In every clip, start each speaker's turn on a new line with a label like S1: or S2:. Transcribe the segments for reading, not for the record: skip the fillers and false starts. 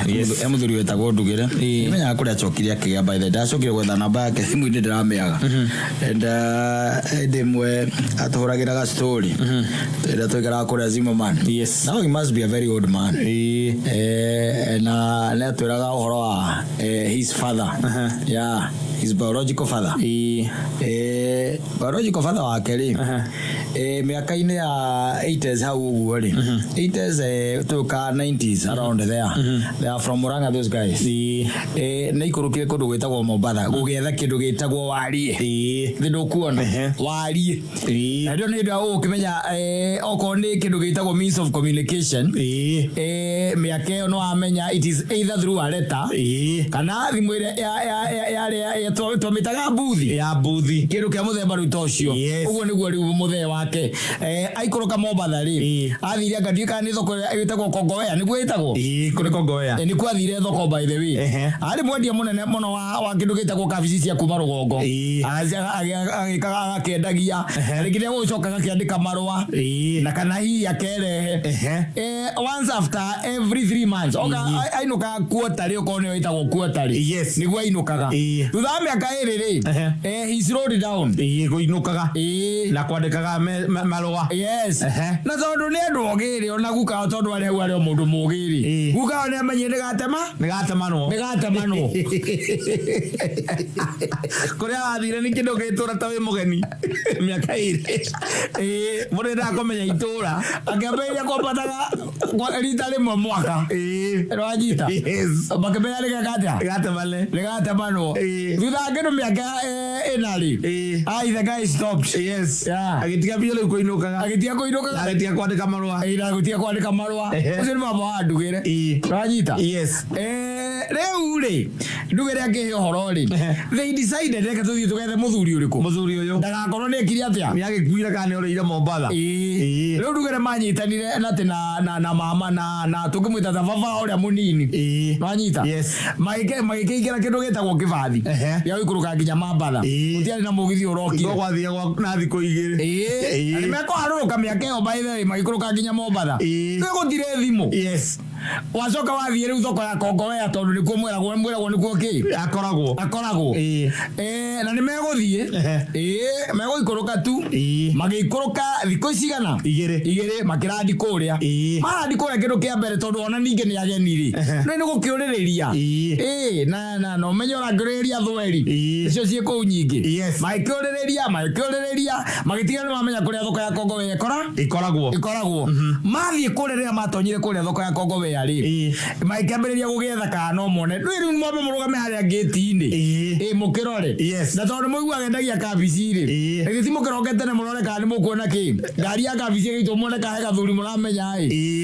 S1: Yes.
S2: Emuthuri wetagwo Ndugire. Nimenya kuria chokiri akiga by the day chokire gwetha namba yake simu inde ndirameaga. And demwe atoragira ga story. Tera twikara kuria Zimmerman.
S1: Yes.
S2: Now he must be a very old man. Na twiraga uhoro wa his father. Yeah. His biological father. Biological father wake ri. Miaka-ini ya 80s hau uguo ri. 80s tuka 90s around there. They are from Murang'a, those guys. Na ikurukire kundu gwitagwo mobatha gugetha kindu gitagwo warie. Ndu kuona warie. Na ndio ndio ukimenya oko ni kindu gitagwo means of communication. Miaka yo no amenya it is either through a letter kana thimu ya twamitaga mbuthi
S1: ya mbuthi
S2: kindu kia muthemba ruto ucio uguo niguo riu muthee wake aikoroka mobatha ri athire ngathiika ni thoko itagwo Kongowea niguo itagwo
S1: kuri Kongowea
S2: ni kwathire thoko by the way ari mwendia munene muno wa kindu gitagwo kabici cia kuma rugongo agikaga akendagia rĩngĩ gũcokaga kĩandĩka marũa na kana hihi akerehe once after every 3 months oka ainuka quarterly ukonyo itagwo quarterly
S1: yes
S2: niguo ainukaga thutha mĩaka ĩrĩ rĩ he slowed down
S1: guinukaga na kwandĩkaga marũa
S2: yes na tondu nĩ andũ ogĩrĩ ona Gùkua tondu arĩ hau arĩ mũndũ mũgĩrĩ Gùkua nĩ amenye
S1: nĩgatemanwo kuria wathire ni kindu gitura ta wi mugeni miaka iri muri ndakomenya itura akĩambĩrĩria kwambataga rita rĩmwe mwaka rwanyita makĩmenya nĩgatemanwo thutha ngĩndu mĩaka ĩna rĩ the guy stopped agĩtiga biũ rĩu kũinũkaga
S2: agĩtiga
S1: kwandĩka marũa
S2: agĩtiga kwandĩka marũa ũcio nĩ baba wa Ndugire rwanyita rĩu rĩ Ndugire akĩhe ũhoro rĩ they decided reke tũthiĩ tũgethe mũthuri ũyũ ndagakorwo nĩ ekire atĩa
S1: nĩagĩkuire kana nĩ ũrĩire Mobatha
S2: rĩu Ndugire manyitanire na mama na tũngĩmwĩta baba ũrĩa mũnini rwanyita magĩkĩingĩra kĩndũ gĩtagwo kĩbathi gĩa gũikũrũka nginya Mobatha gũtiarĩ na mũgithi ũrokire
S1: gwathia na thikũ igĩrĩ
S2: nĩmekũharũrũka mĩaka ĩyo by the way magĩikũrũka nginya Mobatha gũtirĩ thimũ wacoka wathiĩ rĩu thoko ya Kongowea tondu nĩkuo mwĩragwo nĩkuo kĩ akoragwo na nĩ megũthiĩ megũikũrũka tu magĩikũrũka thikũ cigana igĩrĩ makĩrandi kũrĩa marandi kũrĩa kĩndũ kĩa mbere tondu ona ningĩ nĩ ageni rĩ nĩ gũkĩũrĩrĩria na ũmenye ũrangĩrĩria thweri icio ciĩ kũu nyingĩ magĩkĩũrĩrĩria magĩtiga nĩ mamenya kũrĩa thoko ya Kongowea ikoragwo mathiĩ kũrĩa rĩrĩa matonyire kũrĩa thoko ya Kongowea rĩ makĩambĩrĩria gũgĩetha kana no mone rĩu mwambe mũrũgame harĩa gate-inĩ mũkĩrore na tondu mũigua agendagia kabici rĩ gĩti mũkĩrogete na mũrore kana nĩ mũkuona kĩ ngari ya kabici ĩgĩtwo muone kahe gathuri mũramenya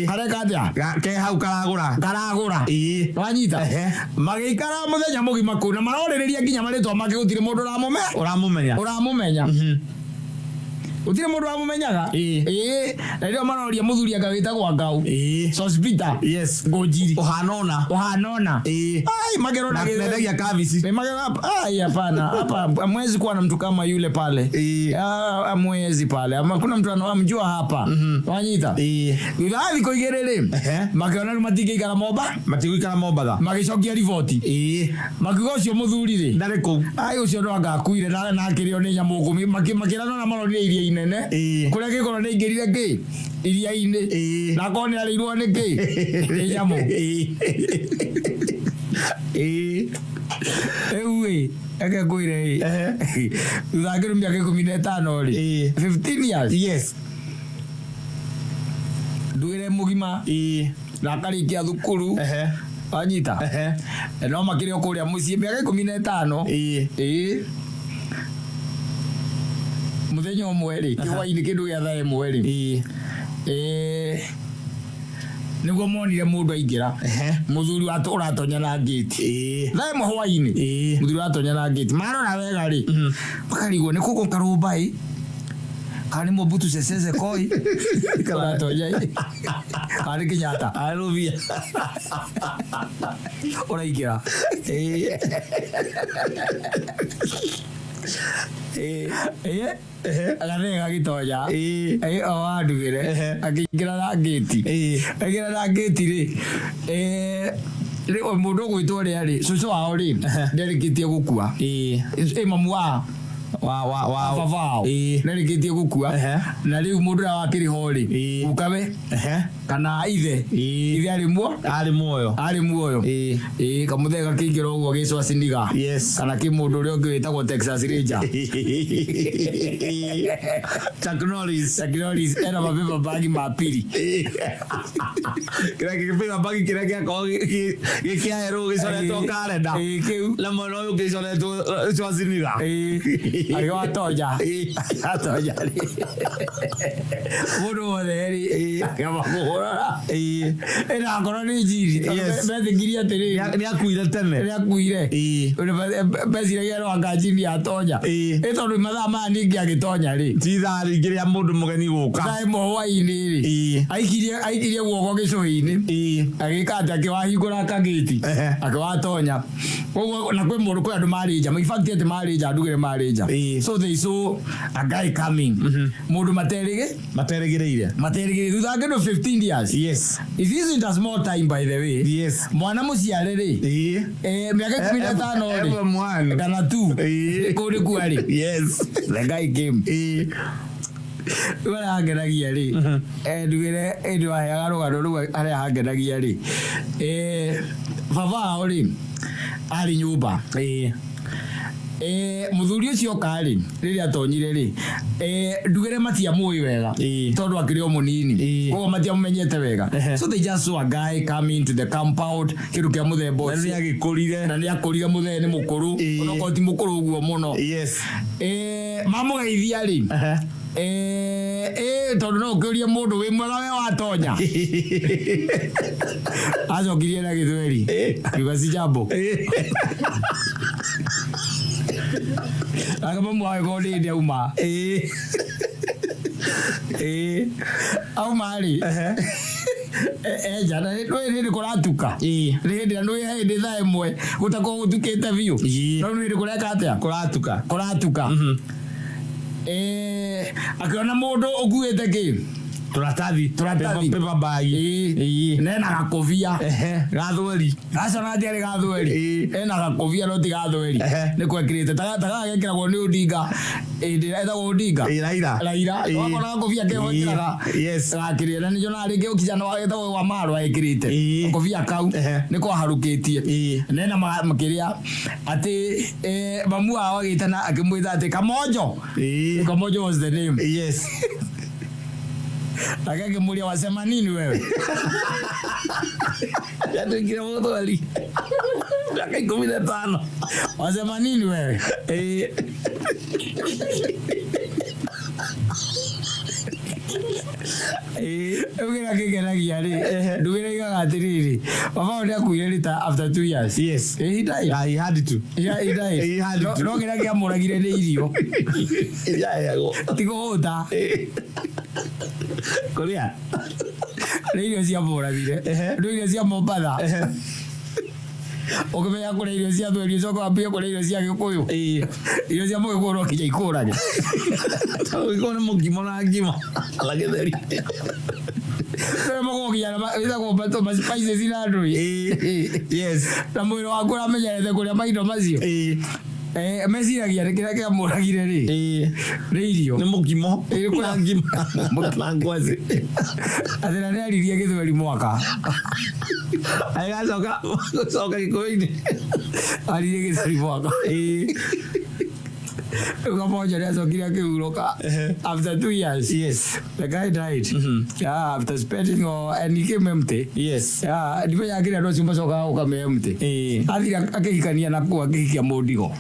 S2: hareka atĩa
S1: ke hau
S2: karagũra wanyita magĩikara mũthenya mũgima kũu na marorĩrĩria nginya marĩtwa make gũtirĩ mũndũ ũramũmenya utire mundu amumenyaga na ndio maroria muthuri agawitagwa ngau sospita ngojiri uhanona ai magerona
S1: ngedagia kabici
S2: hapana hapa mwezi kuwa na mtu kama yule pale mwezi pale ama kuna mtu anamjua hapa wanyita ngigathi koigerere makiona matigikara Mobatha magicokia riboti makigo cio muthuri ri
S1: ndari ku
S2: ai ucio ndo agakuire na akirio ni nyamugumi makirana na marori iria inene kuria gikoro ni ingirire ki iria-ini na kone arirwo ni ki nyamo ewe ake kuire uzagiru miaka 15 ri 15 years Ndugire mugima na karikia thukuru anyita no makire okuria mucie miaka 15 muthenya umwe ri kiwaini kindu gia thae mwe ri niguo monire mundu aingira muthuri wa uratonya na gate thae mwe muthuri wa tonya na gate marora wega ri bakarigwo ni kuko karumbai kani mobutu seseze koi uratonya kani kinyata aruvia uraingira agarega gitonya Ndugire akĩingĩra na gate ri Leo mundu gwitore ari susu wao ri nderikitie gukua mamu wa vavao nerikitie gukua na riu mundu wakiri hori ukawe kana ithe ari muoyo kamuthega kingira uguo gicwa siniga kana ki mundu uri ungi witagwo Texas Ranger Technologies era mabeba bagi mapiri
S1: kira kibeba bagi kira kia ero gicoretwo kalenda la mono gicoretwo gicwa siniga
S2: ayo atoja mundu wothe ri akabahora era ngoro ni njiri bethikiria atiri
S1: ni akuire tene
S2: beciragia no angajini atonya tondu mathaa maya ningi agitonya ri
S1: tithari ngiria mundu mugeni guka
S2: thaa imwe hwaini ri aikirie guoko gicuhi-ini agika ati akiwahingura akagiti akiwatonya koguo na kwi mundu kwi andu mari nja in fact ati mari nja ndugire mari nja so they saw a guy coming mundu materegireire thutha ngendo 15 years it isn't a small time by the way mwana muciare ri miaka 15 ri
S1: mwana
S2: kana tu kuri kuari the guy came wala hangeragia ri ndugire ndu aheaga rugano ru aria hangeragia ri baba ri ari nyumba muthuri ucio kari riria tonyire ri ndugire matia muyi wega tondu akiri o munini koguo matia mumenyete wega so they just saw a guy coming into the compound kiru kia muthemba ucio na ni akurire muthee ni mukuru onoko ti mukuru uguo muno mamugeithia ri tondu no ukiuria mundu wi mwega we watonya acokirie na githweri akiuga si jambo akaba mwae godi ndia uma aumari jana ni kuratuka ni ndi thaa imwe gutako gutukite biu no ni kureka atia kuratuka akiona mundu ukuite ki turatathi pepa bagi nena gakovia gathweri acona ndiari gathweri ena gakovia no ti gathweri ni kwekirite taga gekiragwo ni Odinga etagwo Odinga Raila wakona gakovia kehokiraga gakirire na nijo nari ngi ukijana wetagwo wa Maru ekirite gakovia kau ni kwaharukitie nena makiria ati mamu wao agitana akimwitha ati Kamonjo was the name akage mulia wasema nini wewe yatingira motoli aka 15 wasema nini wewe ukira kigeragia ri ndugire igatiriri baba ndia kuire rita after 2 years he died.
S1: He had to
S2: no gira kia muragire ni irio tigo hota
S1: Korea
S2: irio cia muragire irio cia mobatha okemenya kure irio cia thweri coka ambie kure irio cia Gikuyu irio cia Mugikuyu no kija ikurage
S1: ikone mugimo na ngima la githeri
S2: mo gogia na ida go bato mas spices ina ndui na mwiro waku ramenyerete kuria maindo macio meciragia kira kia muragire ri irio
S1: ni mugimo kuna ngima na ngwazi
S2: athira ni aririe Githweri mwaka
S1: soka Gikuyu-ini
S2: aririe Githweri mwaka Kamonjo ni acokire akihuruka after 2 years the guy died after spending and he came empty ndimenya akiri andu acio macokaga gukame empty athira akihikania naku akihikia mundigo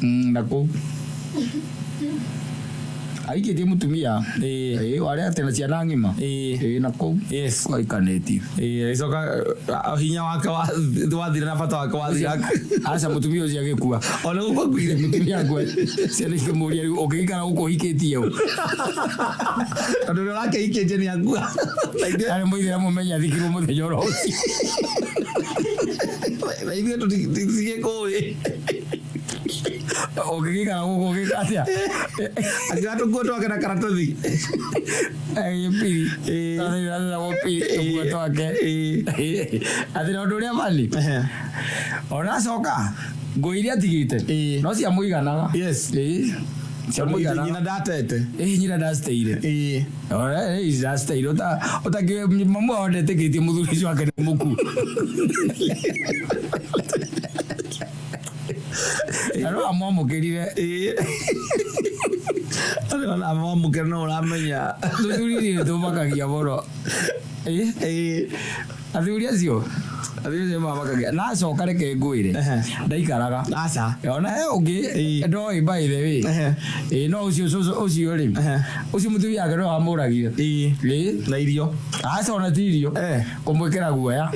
S2: naku aikitie mutumia wari atena ciana ngima naku aikaneti
S1: icoka hinya wake wathira na bata wake wathira
S2: aca mutumia ucio agikua
S1: ona gukwire
S2: mutumia gwe ciana ikimuria riu ukigikara guko hikitie u
S1: tondu rake hikitie ni akua
S2: ari muithira mumenya thikirwo muthenya ro ucio
S1: na ithuĩ tũtigĩkũĩ
S2: Ukikika huko ukikatia.
S1: Akiwato kuto akana karatathi.
S2: Pili. Sasa pili kuto wake. Athira nduria mali. Ona soka. Ngoiria tigite. No cia muiganaga.
S1: Yes. Nyina datete.
S2: Nyina dasteire. Ora dasteire ota mamu ondete kiti muthuri cio ake ni muku. Ano amwamukirire.
S1: Ano amwamukirire no uramenya.
S2: Muthuri ni tumakagia boro. Athuri acio mabakagia na coka reke ngwire ndaikaraga
S1: aca
S2: ona ungi ndoi by the way no ucio ri ucio muthuri yake no amuragire
S1: na irio
S2: aca ona tirio kumwikira guoya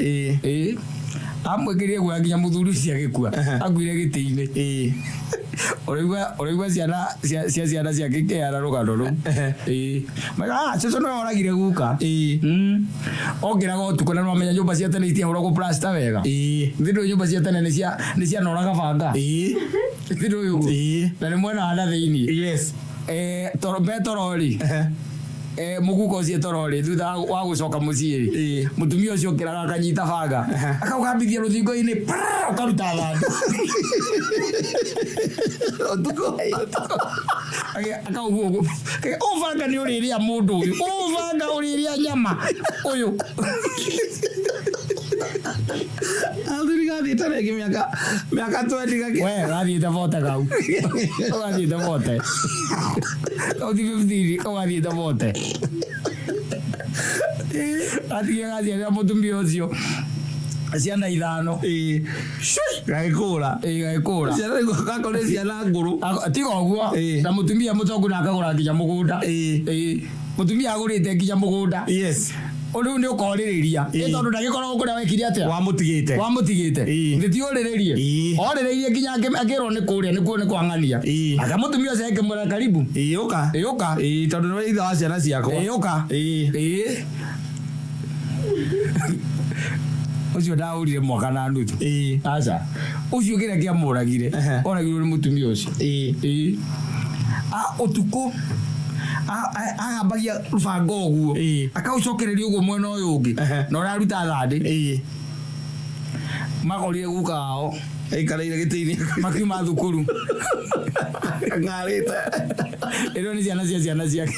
S2: amwikirire guoya nginya muthuri ucio agikua aguire giti-ini Oregwa ciana ciake keara rugano ru maga cico no oragire guka ongira gotuko na no menya nyumba cia tene itia huragwo plaster wega thindo nyumba cia tene ni cia noraga banga thindo yugo na ni mwena ala thiini
S1: yes
S2: torori muguko cie torori thutha wa gucoka muciiri mutumia ucio kiraga akanyita banga akaugambithia ruthingo-ini akaruta thandu otuko akauguo uvanga ni uriria mundu uyu uvanga uriria nyama uyu
S1: Athuri gathiĩte rĩngĩ mĩaka 20 gake
S2: we gathiĩte vote kau gathiĩte vote kauthi 50 gathiĩte vote athiĩ mutumia ũcio ciana ithano
S1: gagĩkũra gako nĩ ciana ngũrũ
S2: tiga ũguo na mutumia mũtongu na akagũra nginya mũgũnda mutumia agũrĩte nginya mũgũnda Olu ni ukoririria tondu ndagikorwo kuria wekire atia wamutigite nditi uriririe oriririe nginya akirwo ni kuria ni kwangania akamutumia cia kemura karibu
S1: yuka tondu ni itha wa ciana ciakwa
S2: yuka ucio ndaurire mwaka na nuthu aca ucio kira kiamuragire oragirwo ni mutumia ucio utuku agambagia rubango uguo akaucokereria uguo mwena uyu ungi na uraruta thandi magorire guka ao
S1: ikareire giti-ini
S2: makiuma thukuru
S1: ngarite
S2: iro ni ciana ciake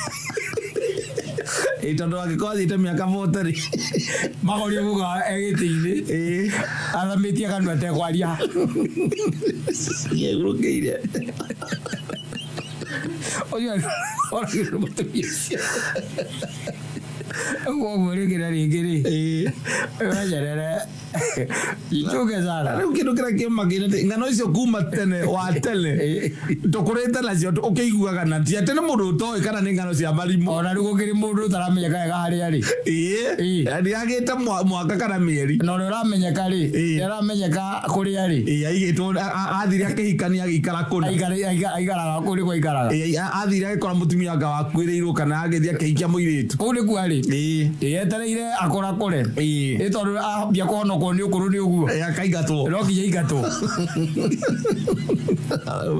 S1: tondu angĩkorwo athiĩte mĩaka 40
S2: magorire guka giti-ini athamitie kanua atekwaria
S1: gĩgũrũkĩire
S2: oragire mutumia ucio uguo rĩngĩ rĩ wenyerere ichuke sana
S1: rĩu kĩndũ kĩrĩa kĩmakĩire ng'ano icio kuma tene wa tene tũkũrĩte nacio ũkĩiguaga na ti atĩ nĩ mũndũ ũtoĩ kana nĩ ng'ano cia marimũ
S2: ona rĩu gũkĩrĩ mũndũ ũtaramenyeka wega harĩa rĩ
S1: nĩagĩte mwaka kana mĩeri
S2: na ũrĩa ũramenyeka rĩ nĩaramenyeka kũrĩa rĩ
S1: aigĩtwo athire akĩhikania agĩikara kũna
S2: aikaraga kũrĩ kwa aikaraga
S1: athire agĩkora mutumia anga wakuĩrĩirwo kana agĩthiĩ akĩhikia mũirĩtu
S2: kũu nĩkuo rĩ yetereire akũrakũre tondũ ambia kũhonokwo nĩ ũkũrũ nĩ ũguo
S1: akaingatwo
S2: no nginya aingatwo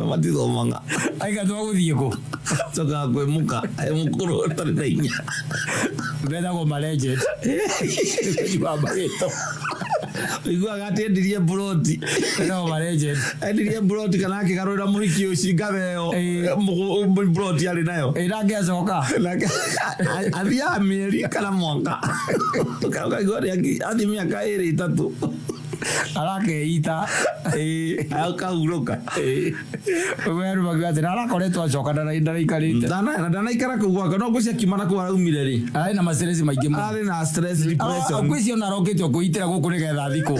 S1: matithomaga
S2: aingatwo gũthiĩ kũ
S1: cokaga kwĩmuka mũkũrũ ũtarĩ na hinya
S2: mbethagwo malegend wambagĩto
S1: iguaga atĩ endirie buroti endirie buroti kana akĩgarũrĩra mũhiki ũcio ngaveo buroti arĩ nayo
S2: nangĩacoka
S1: athiaga mĩeri kana mwaka athiĩ mĩaka 2-3
S2: arakeita
S1: akahurũka
S2: werumaga atĩ narakoretwo acoka ndaraikarĩte
S1: ndanaikara kũu gwaka no ngwĩcia kiumana kũu araumire rĩ
S2: arĩ na mastress maingĩ mũno
S1: arĩ na stress depression
S2: ngwĩcia ona arokĩtwo kwĩitĩra gũkũ nĩgetha thikũ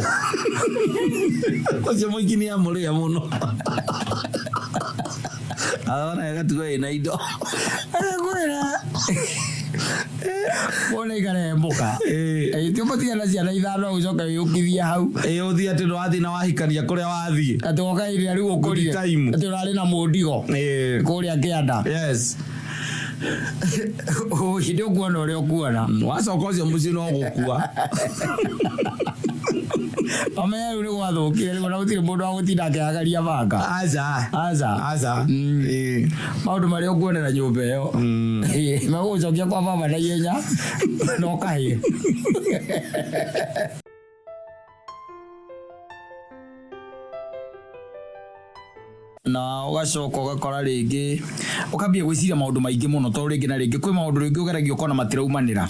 S1: ũcio mũingĩ nĩ amũrĩa mũno arona agatuga ĩna indo
S2: wona ikarembuka tiũbatiga ciana ithano ũcoke wĩyũkithie hau
S1: ũthiĩ atĩ nĩwathiĩ na wahikania kũrĩa wathiĩ
S2: atĩ woka iria rĩu ũkũrire atĩ ũrarĩ na mũndigo kũrĩa kĩanda hĩndĩ ũkuona ũrĩa ũkuona
S1: wacoka ũcio mũciĩ no gũkua
S2: Ame uri wathukire na gutire mundu wa gutinda akiagaria banga. Aza. Maundu maria ukuonera nyumba iyo. Magucokia kwa baba na ihenya no kahi. Na ugacoka ugakora ringi ukambia gwiciria maundu maingi muno to ringi na ringi kwi maundu ringi ugeragio ukona matiraumanira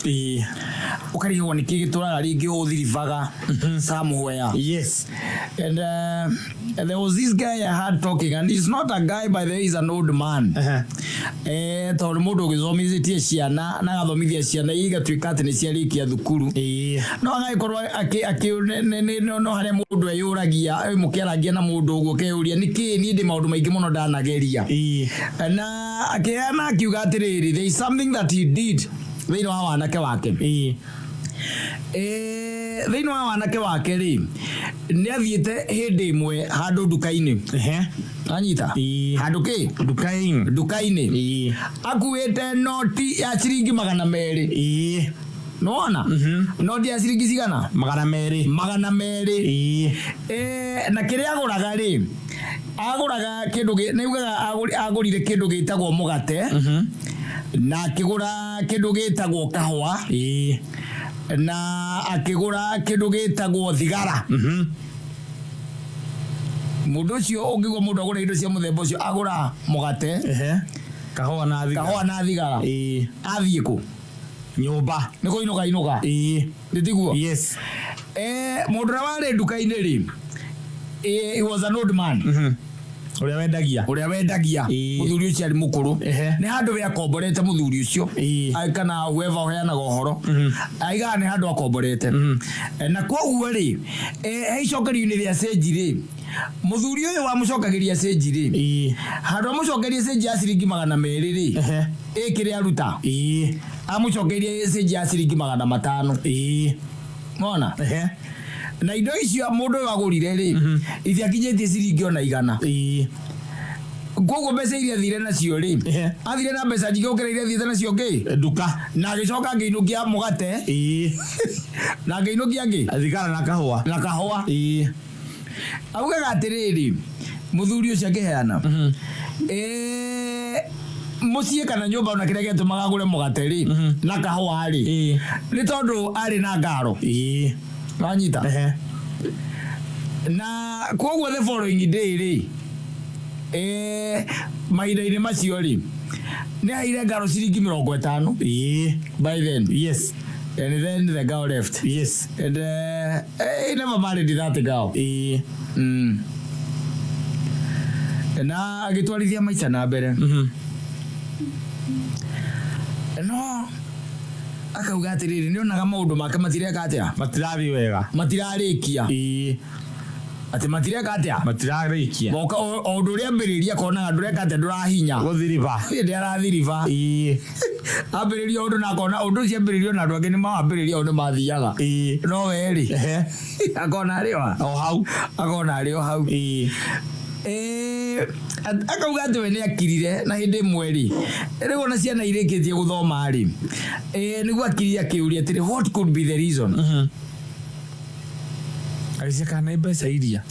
S2: ukarigwo ni ki gituraga ringi uthirivaga somewhere. Yes. And there was this guy I had talking, and he's not a guy, by the way, he's an old man. Tondu mundu ugithomithitie ciana na gathomithia ciana igatuika ati ni ciarikia thukuru no agaikorwo no hare mundu eyuragia mukiaragia na mundu uguo keuria niki ni ndi maundu maingi muno ndanageria na akiana akiuga atiriri, there is something that he did thiini wa wanake wake thiini wa wanake wake ri ni athiete hindi imwe handu nduka-ini anyita handu ki nduka-ini akuite noti ya ciringi 200 nona noti ya ciringi cigana 200 na kiria aguraga ri aguraga kindu niugaga agurire kindu gitagwo mugate na akigura kindu gitagwo kahwa na akigura kindu gitagwo thigara mundu cio ungigwa mundu agura indo cia muthemba ucio agura mugate kahwa na thigara athie ku nyumba niko inuka nditiguo. Yes. Mundu wari nduka-ini ri he was an old man uria wendagia muthuri ucio ari mukuru ni handu we akomborete muthuri ucio kana weva uheanaga uhoro aiga ni handu akomborete na koguo ri icokerio-ini ria cenji ri muthuri uyu wa mucokagiria cenji ri handu amucokerie cenji ya ciringi 200 ri ikiri aruta amucokerie cenji ya ciringi 500 mona na indo icio mundu wagurire ri ithiakinyitie ciringi ona 100 koguo mbeca iria thire nacio ri athire na mbeca nyingi gukira iria thiete nacio ngi nduka na agicoka ngiinukia mugate na ngiinukia ngi thigara na kahua augaga atiriri muthuri ucio akiheana mucie kana nyumba ona kiria gitumaga agure mugate ri na kahua ri ni tondu ari na ngaro anyita na koguo the following day ri mahinda-ini macio ri ni aire ngaro ciringi 50 by then. Yes. And then the girl left. Yes. And he never married that girl. Na agitwarithia maica na mbere no akauga atiriri ni onaga maundu make matireka atia matirathi wega matirarikia ati matireka atia matirarikia boka o undu ria mbiriria kona ndureka atia ndurahinya guthiriva ndi arathiriva ambiriria undu na kona undu cia mbiririo na andu angi ni maambiriria undu mathiaga no weri akona riwa o hau akona rio hau akauga ati we ni akirire na hindi mweri rigo na ciana irikitie guthoma ri niguo akirire akiuria atiri what could be the reason alisia kana mbeca iria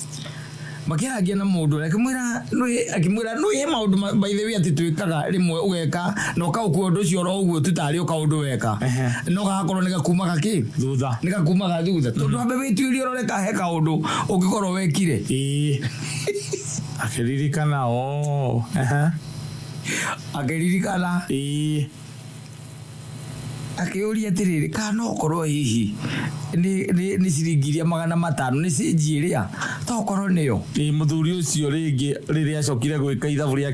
S2: makiragia na mundu akimwira no ye maundu by the way ati twikaga rimwe ugeka no kaukua undu cio ro uguo tutari ukaundu weka no gakorwo ni gakuma gaki thutha ni gakuma ga thutha tondu ambe tuirio roreka he kaundu ungikorwo wekire akiririkana akiririkana akiuria atiriri kana ukorwo hihi ni ciringi iria 500 ni cenji iria to ukorwo niyo muthuri ucio ringi riria acokire gwika ithabu ria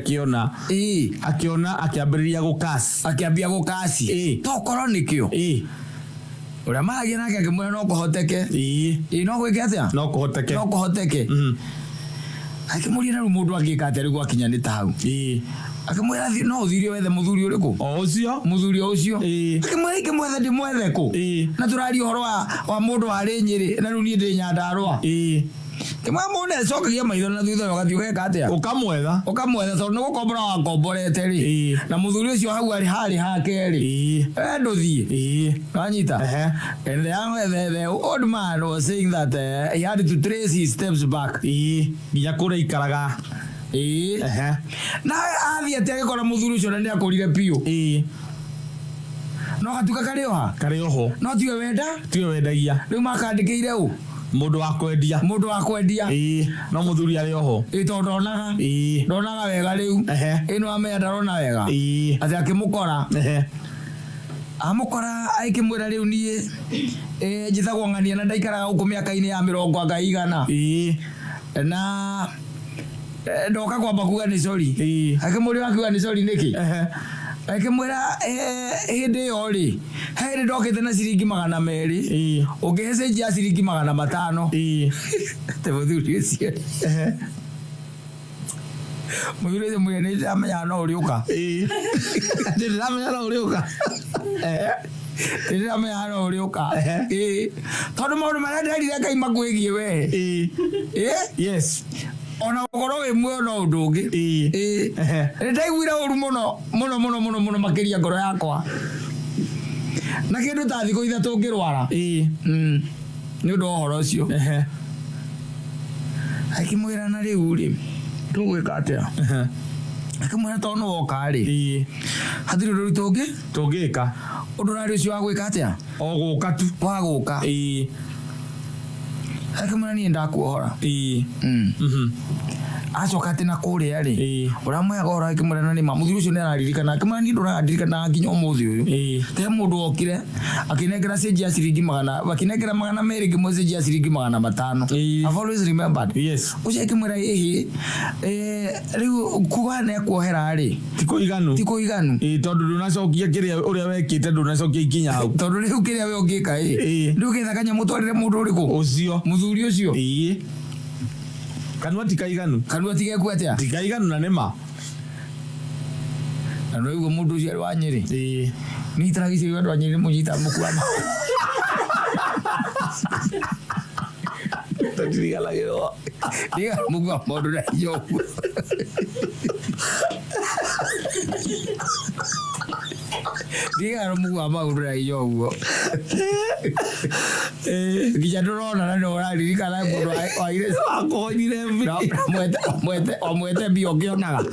S2: akiona akiambiriria gukasi to ukorwo nikio uria maragia nake akimwira no kuhoteke no gwike atia no kuhoteke akimuria na mundu agika atia rigu akinya ni tau akimwira no uthirio wethe muthuri uriku muthuri ucio akimwira ndimwethe ku na turari horo wa mundu ari Nyeri na riu ni ndi Nyandarua Kema mone soka kia maitho na thutha wakati weka atia.
S1: Ukamwetha
S2: tondu no gukombora wa komborete ri. Na muthuri ucio hau ari hari hake ri. Nduthie. Kanyita. And the old man was saying that he had to trace his steps back.
S1: Nginya kuria ikaraga.
S2: Na athi atia gikora muthuri ucio na akurire piu. No hatuka kare oho. No tiwe wendagia. Riu makandikiire u.
S1: Mundu wa kwendia. No muthuri ari oho.
S2: Tondu ndonaga wega riu. Ino amenya ndarona wega. Ati akimukora. Amukora aikimwira riu nie njithagwo ng'ania na ndaikaraga guku miaka-ini ya 100 na ndoka kwamba kuga ni sorry. Akimuri wakiuga ni sorry niki. Akimwira hindi yo ri hindi ndokite na ciringi 200 ukihecenjia ciringi 500 te muthuri ucio muthuri mwene amenya no uriuka ndiramenya no uriuka tondu maundu maria nderire Ngai makwigie we
S1: yes
S2: ona goro we mwono undu ungi ndaiguira uru muno makiria ngoro yakwa na kindu ta thiko ithatu ngirwara ni undu horo ucio akimwira na riu ri tugwika atia akimwira tondu woka ri hathiri undu tungika undu rari ucio wa gwika atia
S1: guka tu
S2: wa guka akimwira ni ndakuhora acoka tena kuria ri uramwe agora akimwira ni mamuthuri ucio ni araririkana akimwira ni nduraririkana nginya umuthi uyu te mundu okire akinengera seji ya ciringi 100 bakinengera 200 ngimwe seji ya ciringi 500 I've always remembered
S1: yes
S2: ucio akimwira riu kuga ne kuohera ri
S1: tiko iganu tondu ndunacokia kiria uria wekite ndunacokia ikinya hau
S2: tondu riu kiria we ungika riu githakanya mutwarire mundu uriku
S1: ucio
S2: muthuri ucio
S1: kanua tikaiganu
S2: tigeku atia
S1: tikaiganu na nema
S2: na no mundu ucio wa Nyeri ni tragisi wa Nyeri mujita mukwama
S1: tatirigala yo
S2: diga mugwa modu na yo diga mugwa modu na yo gijadorona na no raririkana mundu wa ire
S1: akonyire
S2: mwete bio kionaga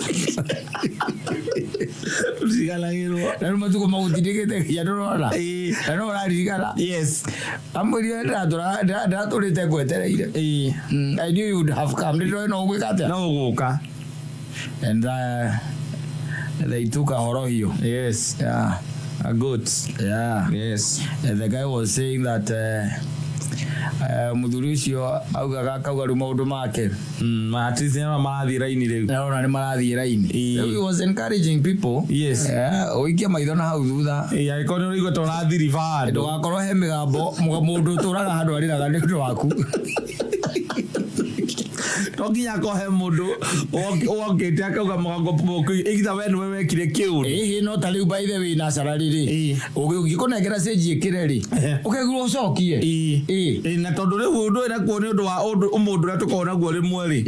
S1: usigalagirwo
S2: na no matuko magutirikite gijadorona na no raririkana
S1: yes
S2: amuri ndara turite gwetereire I knew you would have come no gwikate
S1: no guka
S2: and they took a horo hiyo
S1: yes a goat yes
S2: and the guy was saying that muthuri ucio augaga kauga ru maundu make
S1: matisema marathi raini riu
S2: naona ni marathi raini he was encouraging people
S1: yes
S2: oikia maitho na hau thutha
S1: agikono rigo torathi riband
S2: ndugakorwo he migambo mundu turaga handu ariraga ni ndu waku
S1: toginya kohe mundu wokite akauga mugango poku igitha we ni wekire kiuri
S2: no tari by the way na salary ri ugikonegera seji ikire ri ukegura ucokie
S1: na tondu riu undu ira kuone undu wa umundu ra tukona guo rimwe ri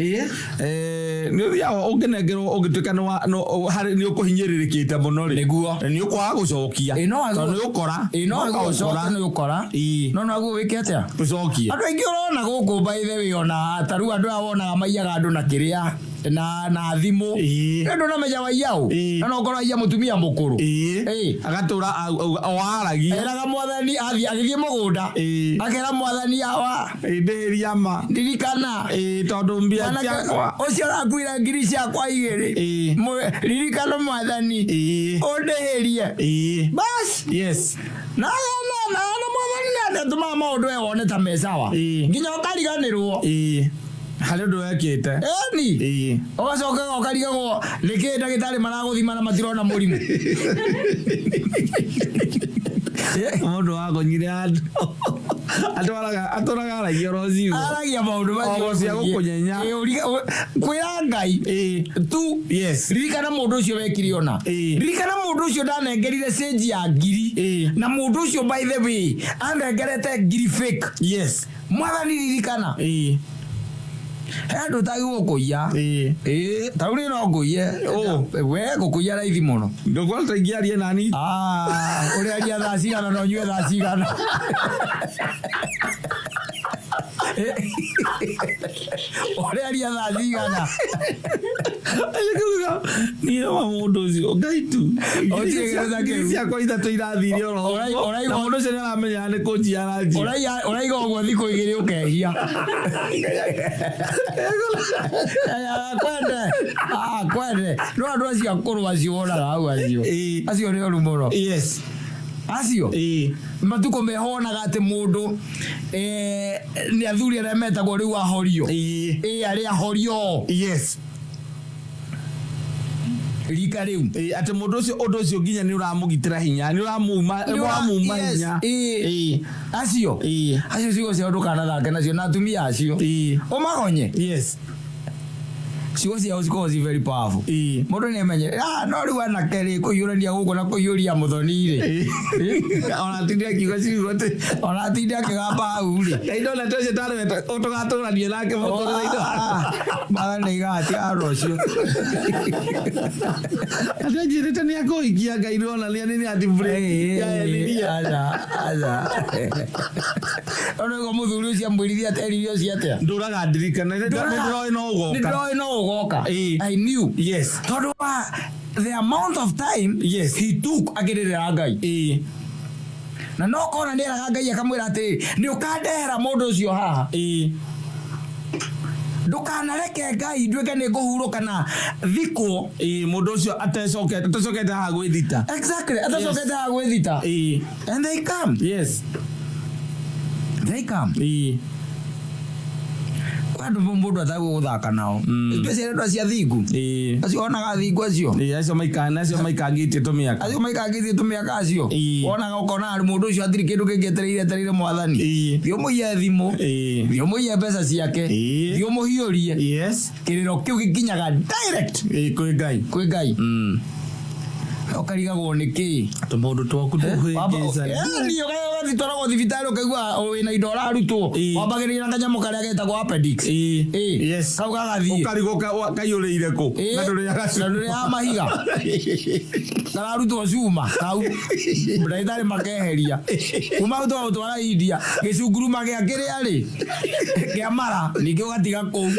S1: ni uthia ungenengerwo ungituika hari ni ukuhinyiririkite muno ri
S2: niguo
S1: ni ukwaga gucokia tondu ni ukora
S2: ni ukora no naguo wike atia
S1: ucokie
S2: andu aingi urona guku by the way ona taru andu awona maiyaga andu na kiria na thimu ndu na meja waiyau na no korwo iya mutumia mukuru
S1: agatura awaragia
S2: eraga mwathani agithie mugunda akera mwathani awa
S1: ndiria ma
S2: ndirikana
S1: tondu mbia ciakwa
S2: ucio rakwira ngiri ciakwa igiri ririkana mwathani undihirie bas
S1: yes
S2: na mwathani na tuma maundu wone ta mesawa nginya ukariganirwo
S1: hari undu wekite
S2: ni ugacoka ukarigagwo niki ndagitari maraguthima na matirona murimu
S1: mundu wagonyire andu atũraga aragia roziu
S2: aragia maundu macio
S1: cia gukunyenya
S2: kwira Ngai tu
S1: yes
S2: ririkana mundu ucio wekire ona ririkana mundu ucio ndanengerire seji ya ngiri na mundu ucio by the way anengerete ngiri fake
S1: yes
S2: mwathani ririkana Andu tagwo kuya tauri no kuye we kuya raithi muno
S1: ndogwa taingiaria nani
S2: uri aria thaa cigana no nyue thaa cigana uri aria thaa cigana
S1: ni Maũndũ ucio ngai tu ciakwa ithatũ irathire Maũndũ ucio nĩaramenya nĩ kũnjia ranji
S2: uraiga ũguo thikũ igĩrĩ ũkehia kwende no andũ acio akũrũ acio wonaga hau acio nĩ oru mũno acio matuko mehonaga ati mundu ni athuri aria metagwo riu ahorio aria ahorio rika riu
S1: ati mundu ucio nginya ni uramugitira hinya ni uramuma hinya
S2: acio cigo cia ndu kana thake nacio na atumia acio umagonye cigo ciao cikoragwo ci very powerful mundu nĩ amenye no riu anake rĩ kũhiũrania gũkũ na kũhiũria mũthoni-rĩ
S1: ona tindi akiuga ciugo atĩ
S2: ona tindi akĩgamba hau rĩ
S1: indo na tũcio tarĩ ũtũgatũranie nake mũtũrĩre-inĩ
S2: mara nĩ igatia rũciũ
S1: atĩ njĩrĩte nĩ akũhikia Ngai nĩonania nĩ ati break
S2: ona go mũthuri ũcio amwĩrithia atĩ eririo cia atĩa
S1: ndũraga ndirikana nĩndĩroĩ no ũgoka
S2: I knew tondu the amount of time he took agirira Ngai na no kona nderaga Ngai akamwira ati ni ukandehera mundu ucio haha ndukanareke Ngai nduike ni nguhuruka na thiko
S1: mundu ucio atacokete haha gwithita
S2: exactly atacokete haha gwithita and they come they come andu mundu atagwo guthaka nao especially andu acia thingu acio onaga thingu acio
S1: acio maikangitie
S2: tumiaka acio onaga ukona ari mundu ucio atiri kindu kingietereire mwathani thio muiye thimu thio muiye mbeca ciake thio muhiurie kiriro kiu gikinyaga direct kwi Ngai ukarigagwo niki
S1: tumundu twaku tuhingisa
S2: niyo gagitwaragwo thibitari ukaigua wina indo urarutwo wambagirira kanyamu karia getagwo appendix kau gagathie
S1: ukarigwo kaiyũrĩire ku na
S2: ndũrĩ mahiga kararutwo cuma kau ndagĩtarĩ makeheria kuma gũtwara India gĩcunguruma gĩa kĩrĩa rĩ kĩa mara ningĩ ũgatiga kũu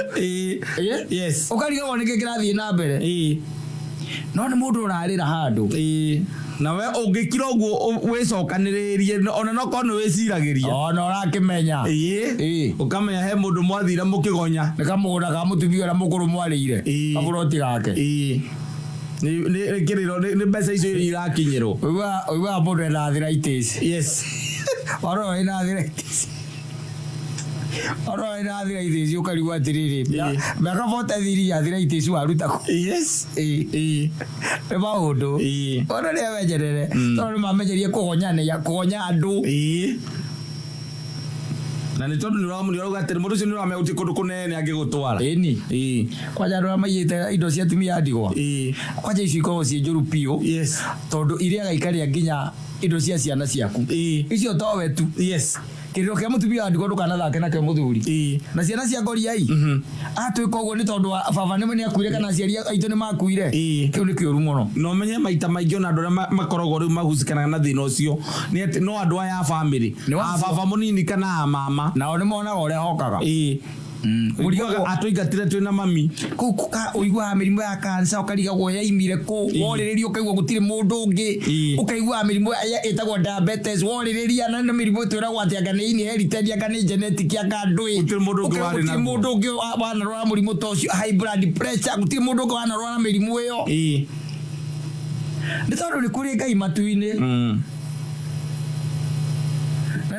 S2: ũkarigagwo nĩkĩ kĩrathiĩ na mbere no nĩ mũndũ ũrarĩra handũ
S1: na we ũngĩkira ũguo wĩcokanĩrĩrie ona no korwo nĩ wĩciragĩria
S2: ona ũrakĩmenya
S1: ũkamenya he mũndũ mwathire mũkĩgonya
S2: nĩ kamũgũnda ka mũtumia ũrĩa mũkũrũ mwarĩire kaburoti gake
S1: nĩ kĩrĩro nĩ mbeca icio irakinyĩrwo
S2: ũiguaga mũndũ ena arthritis oro ena arthritis oro ena arthritis ukarigwo atiriri miaka 43 arthritis waruta ku nĩ maũndũ ona nĩ awenjerere tondũ nĩmamenyerie kũgonya andũ
S1: na nĩ tondũ nĩũrauga atĩrĩ mũndũ ũcio nĩũramenya gũtirĩ kũndũ kũnene angĩgũtwara
S2: kwanja andũ arĩa maiyĩte indo cia atumia ndigwa kwanja icio ikoragwo ciĩ njũru biũ tondũ iriaga ikarĩa nginya indo cia ciana ciaku icio towe tu kiriro kia mutumia ndigwa ndukanathake nakio muthuri na ciana cia ngoriai atwika uguo ni tondu baba ni akuire kana aciari aitu ni makuire kiu ni kioru muno
S1: no menye maita maingĩ ona andũ arĩa makoragwo rĩu mahucikanaga na thĩna ũcio no andũ aya a family baba mũnini kana mama
S2: nao nĩ monaga ũrĩa hokaga
S1: Uriaga atuingatire twina mami
S2: kuka uigwa mirimu ya kansa ukarigagwo yaimire ku woriririo ukaigwa gutire mundu ungi ukaigwa mirimu etagwo diabetes woririria na mirimu twiragwo ati anga ni inherited anga ni genetic anga ndui gutire mundu ungi wanarwara murimu tocio high blood pressure gutire mundu ungi wanarwara mirimu iyo ni tondu ni kuri Ngai matu-ini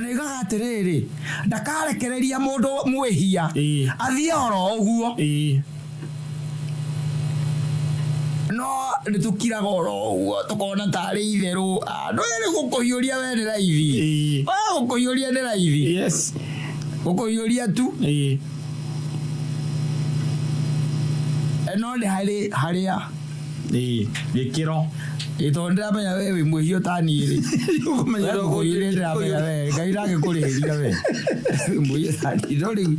S2: nega atiriri ndakarekereria mundu mwihia athie oro uguo no nitukiraga oro uguo tukona tari itheru no ere gukuhiuria we ni raithi gukuhiuria ni raithi gukuhiuria tu no ni haria
S1: gikiro
S2: itondera menya wewe mwihio tani ri kumenya ro ile ndira menya wewe gaira ngikurihiria we mwihio tani ri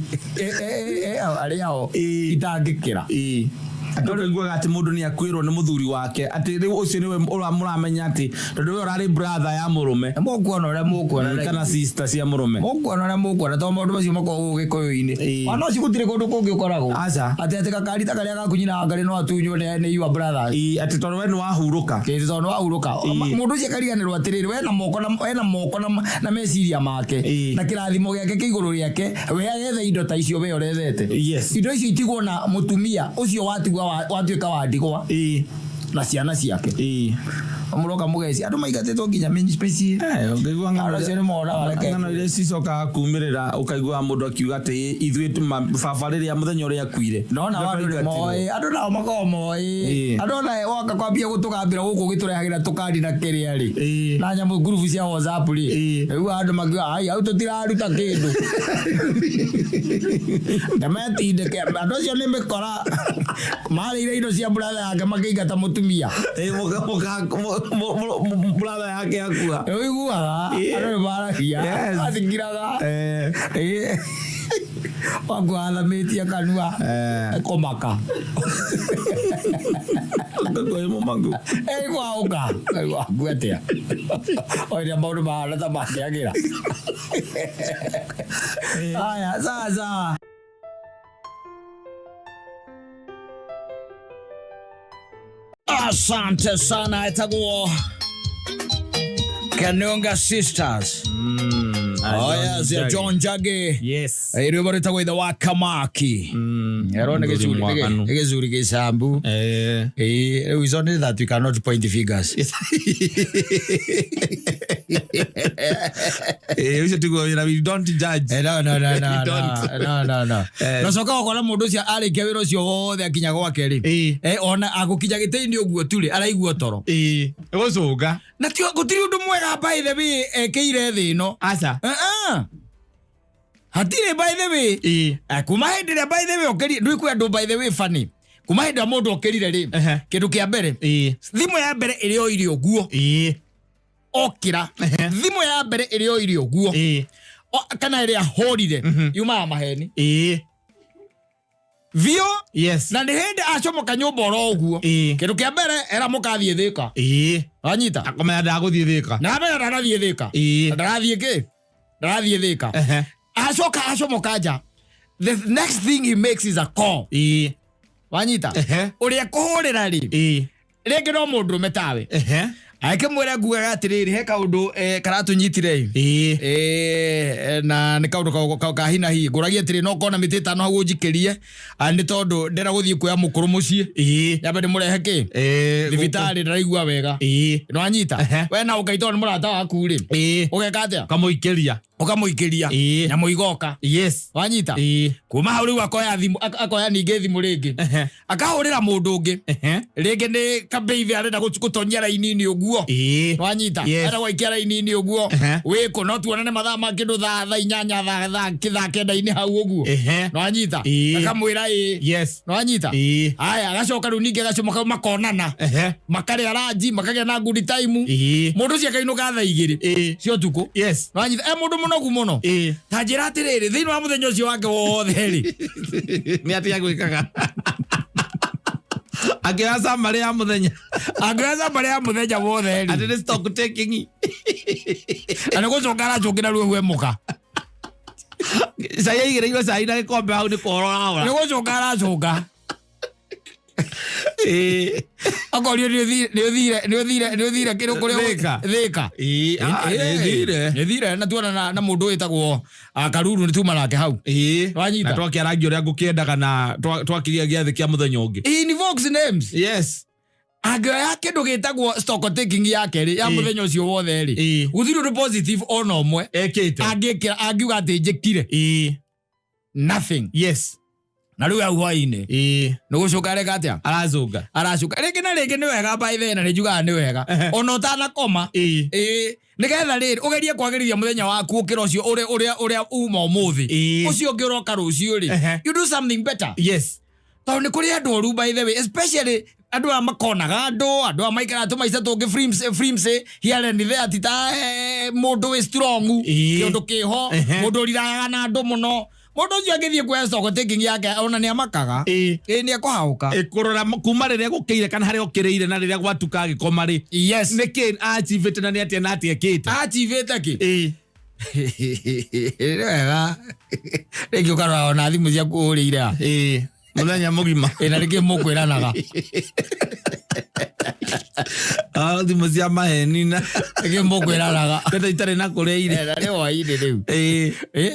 S2: ari yao itangikira
S1: Atakaiguaga ati mundu ni akwirwo ni muthuri wake ati riu ucio niwe muramenya ati tondu we urari brother ya murume
S2: mukuona uria mukuona
S1: kana sister cia murume
S2: mukuona uria mukuona to maundu macio makoragwo gikuyu-ini wana ucio gutire kundu kungi ukoragwo ati gakari ta karia gakunyina ngari no atunywo ni your brother
S1: ati tondu we ni wahuruka
S2: tondu wahuruka mundu ucio kariganirwo atiriri we na moko na meciria make na kirathimo giake ki iguru riake we agethe indo ta icio we urethete indo icio itigwo na mutumia ucio watuika wa ndigwa na ciana ciake muroka mugeci andu maigatetwo nginya mini space
S1: ngigwa ngana ile cicoka kumirira ukaigua mundu akiuga ati ithuĩ baba riria muthenya uria akuire
S2: nona wandu moi andu nao makao moi andu na waka kwambia gutugambira guku giturehagira tukandi na kiria ri na nyamu group cia WhatsApp ri riu andu magiwa ai au tutiraruta kindu ndamatinde ke andu cio ni mikora mari ile indo cia brother yake makingata mutumia
S1: brother yake akua
S2: uiguaga andu baragia athingiraga wagwathamĩtie kanua komaka
S1: ngwemo mangu
S2: gwauka gwĩtia oiria maũndũ mahana ta makĩagĩra aya sasa asante sana itaguo Kanunga Sisters yes ya John Jage
S1: yes
S2: irio bari tagwo itha wa Kamaki erone gicuri gisambu riu is only that we cannot point the figures
S1: you tigo we don't judge
S2: no soka okora mundu cia arikia wira ucio wothe akinya gwake ri ona agukinya giteini uguo turi araigua toro
S1: egocunga
S2: na tio gutiri undu mwega by the way ekeire thi no
S1: acha
S2: hatire by the way kuma hendire by the way okeri ndui kwa ndo by the way funny kuma hendira mundu okerire ri kindu kia mbere thimu ya mbere iri o irio guo okira thimu ya mbere iri o irio guo kana iri ahorire yuma Maheni vio
S1: yes
S2: na ndi hindi acomoka nyumba oro uguo kindu kia mbere era mukathie thika anyita
S1: akomenya ndaguthie thika
S2: na mbere ndarathie thika ndarathie thika acoka acomoka nja the next thing he makes is a call wanyita uria kuhurira ri ringi no mundu metawe ake mwera nguaga atiriri he kaundu karatunyitire na ni kaundu ka hina hi nguragia atiri no kona mitita no hagu njikirie ani tondu ndera guthie kuya mukuru mucie yaba ndi murehe ki thibitari ndaraigua wega no anyita we na ukaitwa ni murata waku ri ugeka atia ukamuikiria nyamu igoka
S1: yes
S2: wanyita kuma hau riu akoya ninge thimu ringi akahurira mundu ungi ringi ni kabeithi arenda gutonyia raini-ini uguo wanyita ara gwaikia raini-ini uguo wiko no tuonane mathaa ma kindu thaa 8 thaa 9 hau uguo no wanyita akamwira
S1: yes
S2: no wanyita aya agacoka riu ningi agacomoka makonana makaria ranji makagia na good time mundu cia kainuka thaa 2 cio tuku
S1: yes
S2: no wanyita mundu muno ta njira atiriri thiini wa muthenya ucio wake wothe ri
S1: ni atia gwikaga agiraza maria muthenya
S2: wothe ri
S1: ati ni stock taking
S2: ana gucoka aracungira riu hwemuka
S1: sai igireirwo sai na gikombe hau ni korora
S2: ni gucoka aracunga akorio ni uthire kiru kuria thika thire na tuona na mundu witagwo Karuru ni tuma nake hau wanyita
S1: na twakia rangi uria ngukiendaga na twakiria giathi kia muthenya ungi
S2: in vox names
S1: yes
S2: agaya kindu gitagwo stock taking yake ri ya muthenya ucio wothe ri guthiru ni positive ona omwe
S1: ekite
S2: angiuga ati njikire nothing
S1: yes
S2: na riu au hwaini no gucoka reka atia aracuka ringi na ringi ni wega by the na njuga ni wega ona utana koma nigetha riri ugerie kwagiriria muthenya waku ukira ucio uria uma umuthi ucio ungi uroka rucio ri you do something better
S1: yes
S2: tondu ni kuri andu oru by the way especially andå makonaga andå maikara tå maica tå ngä frimse here and there tita må ndå wä strong kä ndå kä ho må ndå rirayaga na andå må no må ndå å cio angä thiä kuoya stokotaking yake ona nä amakaga nä ekå haå ka
S1: kå rora kuma rä rä a gå kä ire kana harä a å kä rä ire na rä rä a gwatuka agä koma rä nä kä acivä te na nä atä na atä ekä te
S2: acivä te kä wega rä ngä å karora ona thimå ciaku å rä ire
S1: muthenya mugima
S2: na rä kä må kwä ranaga
S1: thimå cia maheni na
S2: rä kä må kwä ranaga
S1: kenda itarä na kå rä ire
S2: rä hwainä rä u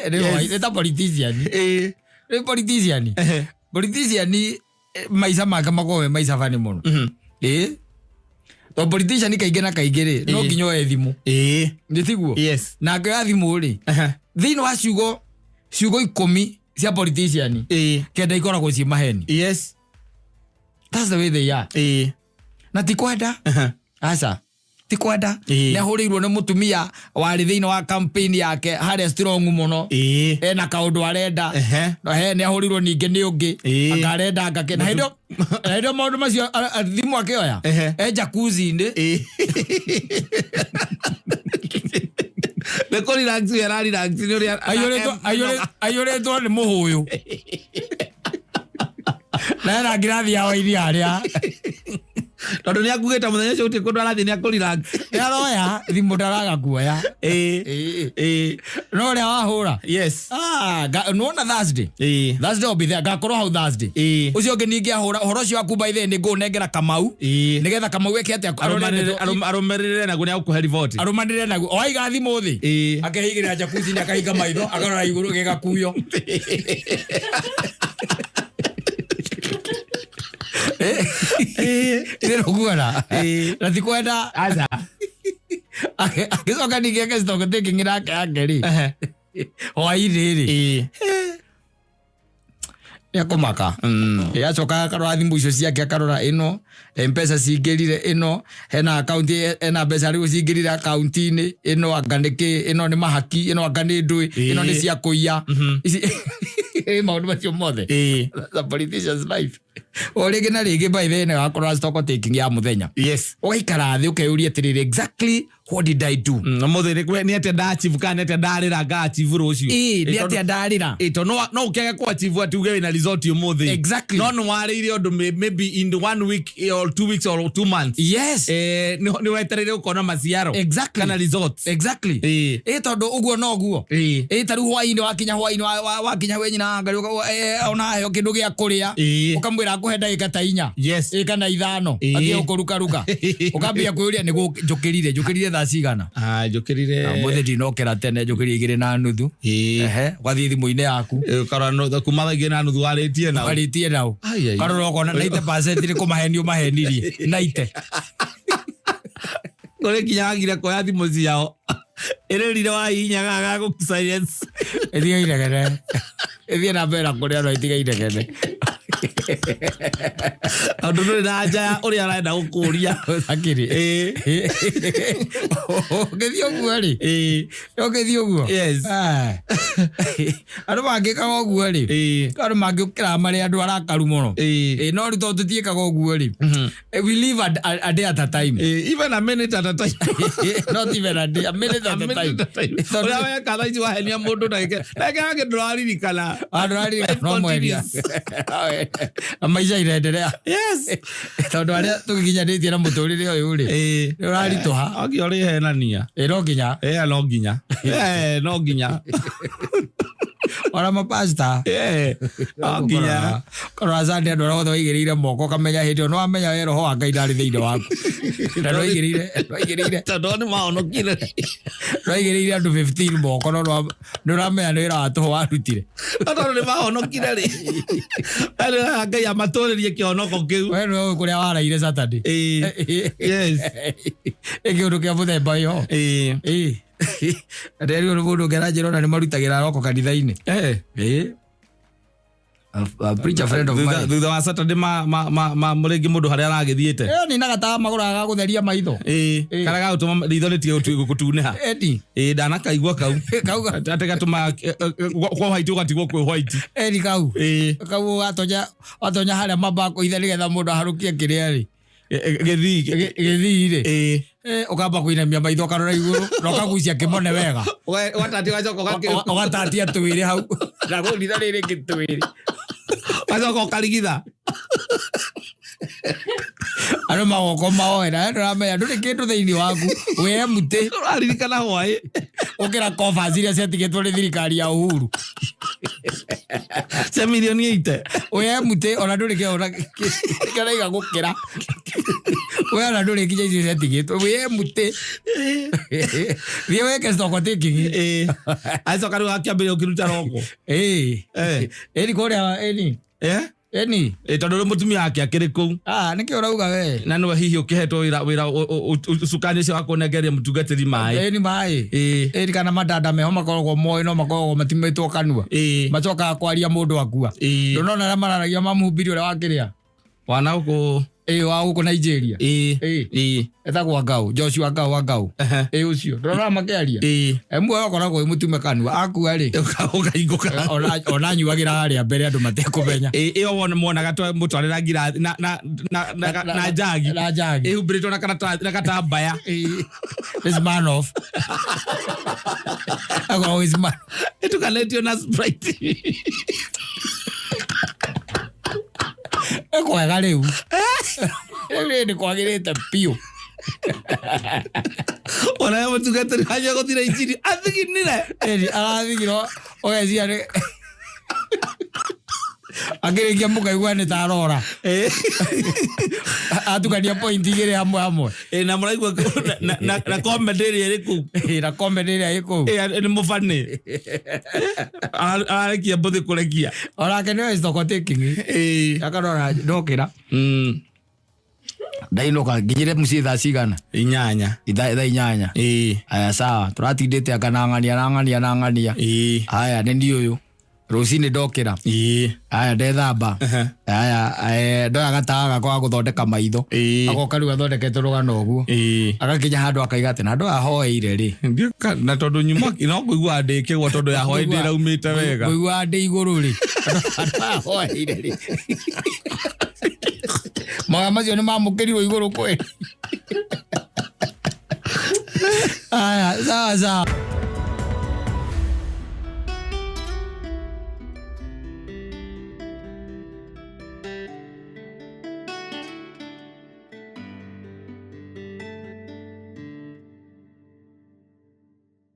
S2: nä ta politiciani maica make makorwo maica bani må no to politician kaingä na kaingä rä no nginya oe thimå nä tiguo na ngä ya thimå rä thä-inä wa ciugo 10 cia politician kenda ikoragwo ciĩ maheni that's the way they are na ti kwenda aca ti kwenda nä ahå rä irwo nä må tumia warä thä-inä wa campaign yake harä strong må no ena kaå ndå arenda nä ahå rä irwo ningä nä å ngä akarenda ngake na hä ndä maå ndå macio thimå akä oya jakuzi-inä
S1: nä kå relax era relax nä å rä
S2: aiyå rä two nä må hå yå na ena ngirathi ya wairia harä a
S1: tondå nä akuä te må thenya å cio gå tä kå ndå arathiä nä akå relax
S2: nä aroya thimå ndaraga kuoya no rä a wahå ra nona Thursday will be there ngakorwo hau Thursday å cio å ngä ningä ahå ra å horo å cio waku baithe nä ngå nengera Kamau nä getha Kamau eke atä
S1: arå mä rä re naguo nä agå kå he riboti
S2: arå manä re naguo oaiga thimå thä akehigä rä ra jakuzi-inä akahinga maitho akarora igå rå gä gakuyo nä rå guona na ti kwenda agä coka ningä ake stokotaking rake yake rä hwainä rä nä akå maka acoka akarora thimå icio ciake akarora ä no mpesa cingä rire ä no hena akaunti ena mbeca rä u cingä rire akaunti-inä ä no anga nä kä ä no nä mahaki ä no anga nä ndwä ä no nä cia kå iya maå ndå macio mothe the politician's life o rä ngä na rä ngä baithe nä wakorwo stokotaking ya må thenya å gaikara thä å keå ria atä rä rä exactly what did I do
S1: må thä nä atä ndachivu kana nä atä ndarä ra ngachivu rå cio
S2: nä atä ndarä ra
S1: no å kege kwachivu atuge wä na result å må thä no nä warä ire å ndå maybe in 1 week or 2 weeks or 2 months nä weterä re å kona maciaro kana results tondå å guo no guo tarä u hwainä wakinya we nyina ngari ona heo kä ndå gä a kå rä a å kamwä ra akå he ndagä ka ta 4 kana 5 athiä å kå rukaruka å kambia kwä å ria nä gå njå kä rire thaa cigana njå kä rire
S2: må thä ndinokera tene njå kä rie 2 na nuthu gathiä thimå-inä yaku
S1: kuma thaa 2 na nuthu warä
S2: tie nau karora kona 90% nä kå maheni å mahenirie 90
S1: kå rä nginya wagire koya thimå ciao ä rä rire wahinyaga gagå
S2: ĩthiĩ ĩthiĩ na mbere kå rä a no itigainegene
S1: andå ndå rä na nja å rä a arenda gå kå ria
S2: akiri ngäthiä å guo rä no ngäthiä å guo andå mangä kaga å guo rä andå mangä å kä raga marä andå arakaru må no no rä tondå tutiä kaga å guo rä we live a day at a time
S1: even a minute at a time
S2: not even a day a minute at a time
S1: å rä a weka thaa ici wahenia må ndå ndagä ngä ndå raririkana
S2: no mweria maica irenderea tondå arä a tå gä kinyanä tie na må tå rä re å yå rä nä å raritå ha
S1: okä å rä henania
S2: no nginya
S1: no nginya
S2: ona mapasta
S1: nginya
S2: korora Sunday andå arä othe waigä rä ire moko kamenya hä ndä ä no wamenya we roho wa Ngai ndarä thä inä waku na nwaigä rä ire
S1: tondå nä mahonokire
S2: nwaigä rä ire andå 15 moko no nä å ramenya nä wä ra watå ho warutire
S1: tondå nä mahonokire rä Ngai amatå rä rie kä honoko kä u
S2: we nä kå rä a waraire Saturday ä kä å ndå kä a må themba ä ho nderi å må ndå ngä aranjä ra ona nä marutagä ra roko kanitha-inä A preacher friend of mine.
S1: Thutha wa Saturday mũrĩngĩ mũndũ harĩa aragĩthiĩte.
S2: Ni nagataga magũrũ ga gũtheria maitho.
S1: Kana ga gũtũma ritho rĩtige gũtuneha. Ndanakaigua kau. Atĩ gatũma kwa white ũgatigwo kwĩ white.
S2: Kau. Kau atonya harĩa mamba kũitha nĩgetha mũndũ aharũkie kĩrĩa rĩ. Gĩthii rĩ. Ukamba kuinamia maitho karora iguru na ukagucia kimone wega
S1: watati wacoka
S2: ugatatia twiri hau na gũthitha rĩrĩ ngĩtwiri
S1: wacoka ũkarigitha
S2: ano magoko maoera ndũramenya ndũrĩ kĩndũ thĩinĩ waku we mũtĩ
S1: ũraririkana hwaĩ
S2: ũkĩra koba ciria ciatigĩtwo nĩ thirikari ya Uhuru
S1: cia milioni 8
S2: we mũtĩ ona ndũrĩ kĩraiga gũkĩra we ona ndũrĩ kinya icio ciatigĩtwo we mũtĩ thiĩ weke contemplating
S1: acoka rĩu akĩambĩrĩria ũkĩruta roko
S2: ĩni kũrĩa ĩni
S1: tondũ mũtumia wake akĩrĩ kũu
S2: nĩkĩo ũrauga we
S1: na nĩwe hihi ũkĩhetwo wĩra cukani ũcio wa kũnengeria mũtungatĩri maĩ
S2: ni maĩ kana madanda meho makoragwo moĩ no makoragwo matimĩtwo kanua macokaga kwaria mũndũ akua ndũnona arĩa mararagia mamuhumbirie ũrĩa wakĩrĩa
S1: wana gũkũ
S2: wa gũkũ Nigeria etagwo Ngau Joshua Ngau ũcio ndũrona makĩaria mwe akoragwo mũtume kanua akua rĩ
S1: ũkaingũka
S2: ona nyuagĩra harĩa mbere andũ matekũmenya
S1: ĩyo monaga mũtwarĩra ngirathi na njagi ĩhumbĩrĩtwo na katambaya
S2: this man off always man
S1: ĩtukanĩtio na Sprite
S2: kwega rĩu nĩ kwagĩrĩte piũ
S1: ona ya mũtungatĩri hanja gũthira injini athiginire
S2: arathigirwo ũgeciria akĩrĩkia mũkaigua nĩ ta arora atukania point igĩrĩ hamwe
S1: na mũraigua na comedy ĩrĩa ĩrĩ kũu
S2: na comedy ĩrĩa ĩrĩ kũu
S1: nĩ mũbani ararekia mbũthĩ kũrekia
S2: onake nĩwe contemplating akarora ndokĩra ndainũka nginyĩre mũciĩ thaa cigana
S1: 8
S2: thaa 8 aya sawa tũratindĩte akanang'ania aya nĩ niĩ ũyũ rũcinĩ ndokĩra aya ndethamba aya ndoya gataga gakwa gũthondeka maitho agoka rĩu athondekete rũgano ũguo agakinya handũ akaiga atĩ na andũ ahoeire rĩ
S1: na tondũ nyuma no kũigua ndĩkĩgwo tondũ yahoeire ĩraumĩte wega
S2: kũigua ndĩ igũrũ rĩ andũ ahoeire rĩ maga macio nĩ mamũkĩrirwo igũrũ kweli aya sawa